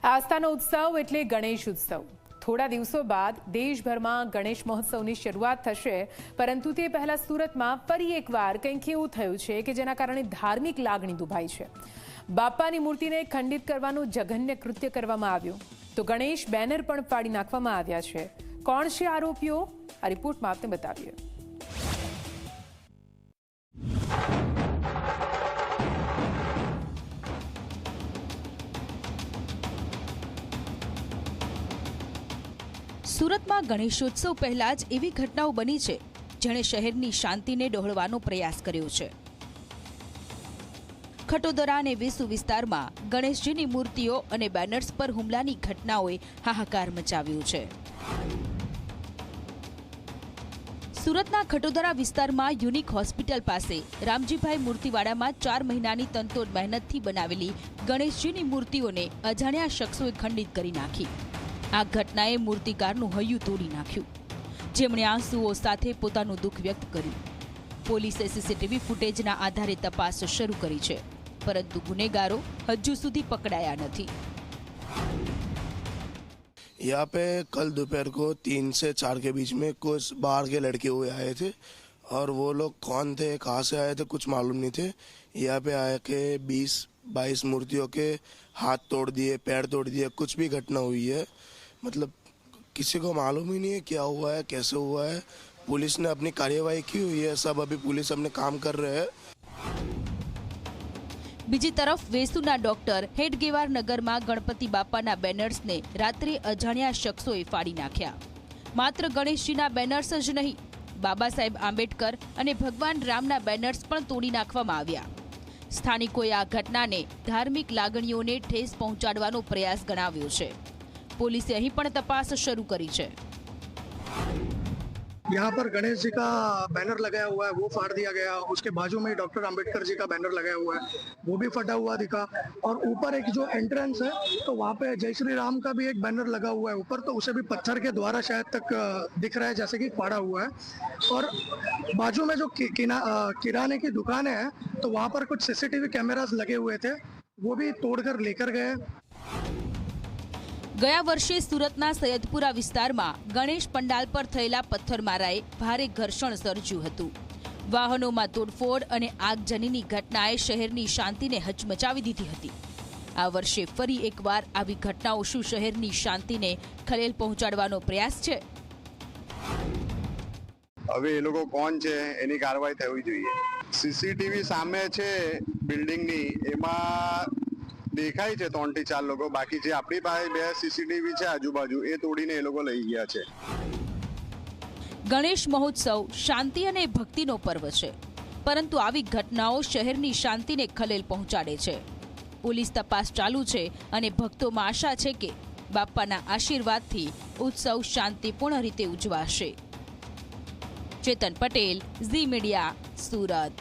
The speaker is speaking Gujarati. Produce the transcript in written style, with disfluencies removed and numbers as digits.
આસ્થાનો ઉત્સવ એટલે ગણેશ ઉત્સવ। થોડા દિવસો બાદ દેશભરમાં ગણેશ મહોત્સવની શરૂઆત થશે, પરંતુ તે પહેલા સુરતમાં ફરી એકવાર કંઈક એવું થયું છે કે જેના કારણે ધાર્મિક લાગણી દુભાઈ છે। બાપાની મૂર્તિને ખંડિત કરવાનું જઘન્ય કૃત્ય કરવામાં આવ્યું તો ગણેશ બેનર પણ ફાડી નાખવામાં આવ્યા છે। કોણ છે આરોપીઓ? આ રિપોર્ટમાં આપને બતાવીએ। સુરતમાં ગણેશોત્સવ પહેલા જ એવી ઘટનાઓ બની છે જેણે શહેરની શાંતિને ડહોળવાનો પ્રયાસ કર્યો છે। ખટોદરા અને વેસુ વિસ્તારમાં ગણેશજીની મૂર્તિઓ અને બેનર્સ પર હુમલાની ઘટનાઓએ હાહાકાર મચાવ્યો છે। સુરતના ખટોદરા વિસ્તારમાં યુનિક હોસ્પિટલ પાસે રામજીભાઈ મૂર્તિવાડામાં 4 મહિનાની તનતોડ મહેનતથી બનાવેલી ગણેશજીની મૂર્તિઓને અજાણ્યા શખ્સોએ ખંડિત કરી નાખી। આ ઘટનાએ મૂર્તિકારનું હૈયું તોડી નાખ્યું, જેમણે આંસુઓ સાથે પોતાનું દુઃખ વ્યક્ત કર્યું। પોલીસે સીસીટીવી ફૂટેજના આધારે તપાસ શરૂ કરી છે, પરંતુ ગુનેગારો હજુ સુધી પકડાયા નથી। यहाँ पे कल दोपहर को 3 से 4 के बीच में कुछ बाहर के लड़के हुए आए थे और वो लोग कौन थे, कहाँ से आए थे, कुछ मालूम नहीं थे। यहाँ पे आए के 20-22 मूर्तियों के हाथ तोड़ दिए, पैर तोड़ दिए, कुछ भी घटना हुई है। मतलब किसी को मालूम ही नहीं है क्या हुआ है, कैसे हुआ है। पुलिस ने अपनी कार्यवाही की हुई है, सब अभी पुलिस अपने काम कर रहे हैं। બીજી તરફ વેસુના ડોક્ટર હેડગેવાર નગરમાં ગણપતિ બાપાના બેનર્સને રાત્રે અજાણ્યા શખ્સોએ ફાડી નાખ્યા। માત્ર ગણેશજીના બેનર્સ જ નહીં, બાબા સાહેબ આંબેડકર અને ભગવાન રામના બેનર્સ પણ તોડી નાખવામાં આવ્યા। સ્થાનિકોએ આ ઘટનાને ધાર્મિક લાગણીઓને ઠેસ પહોંચાડવાનો પ્રયાસ ગણાવ્યો છે। પોલીસે અહીં પણ તપાસ શરૂ કરી છે। यहाँ पर गणेश जी का बैनर लगाया हुआ है, वो फाड़ दिया गया। उसके बाजू में डॉक्टर अंबेडकर जी का बैनर लगाया हुआ है, वो भी फटा हुआ दिखा। और ऊपर एक जो एंट्रेंस है तो वहाँ पे जय श्री राम का भी एक बैनर लगा हुआ है ऊपर, तो उसे भी पत्थर के द्वारा शायद तक दिख रहा है जैसे कि फाड़ा हुआ है। और बाजू में जो किराने की दुकानें हैं तो वहाँ पर कुछ सीसीटीवी कैमरास लगे हुए थे, वो भी तोड़कर लेकर गए। ગયા વર્ષે સુરતના સૈયદપુરા વિસ્તારમાં ગણેશ પંડાલ પર થયેલા પથ્થરમારાએ ભારે ઘર્ષણ સર્જ્યું હતું। વાહનોમાં તોડફોડ અને આગજનીની ઘટનાએ શહેરની શાંતિને હચમચાવી દીધી હતી। આ વર્ષે ફરી એકવાર આવી ઘટનાઓ શું શહેરની શાંતિને ખલેલ પહોંચાડવાનો પ્રયાસ છે? હવે એ લોકો કોણ છે એની કાર્યવાહી થવી જોઈએ। સીસીટીવી સામે છે બિલ્ડિંગની, એમાં દેખાય છે 3 થી 4 લોકો, બાકી જે આપણી પાસે 2 સીસીટીવી છે આજુબાજુ એ તોડીને એ લોકો લઈ ગયા છે। ગણેશ મહોત્સવ શાંતિ અને ભક્તિનો પર્વ છે, પરંતુ આવી ઘટનાઓ શહેરની શાંતિને ખલેલ પહોંચાડે છે। પોલીસ તપાસ ચાલુ છે અને ભક્તોમાં આશા છે કે બાપાના આશીર્વાદથી ઉત્સવ શાંતિપૂર્ણ રીતે ઉજવાશે। ચેતન પટેલ, ઝી મીડિયા, સુરત।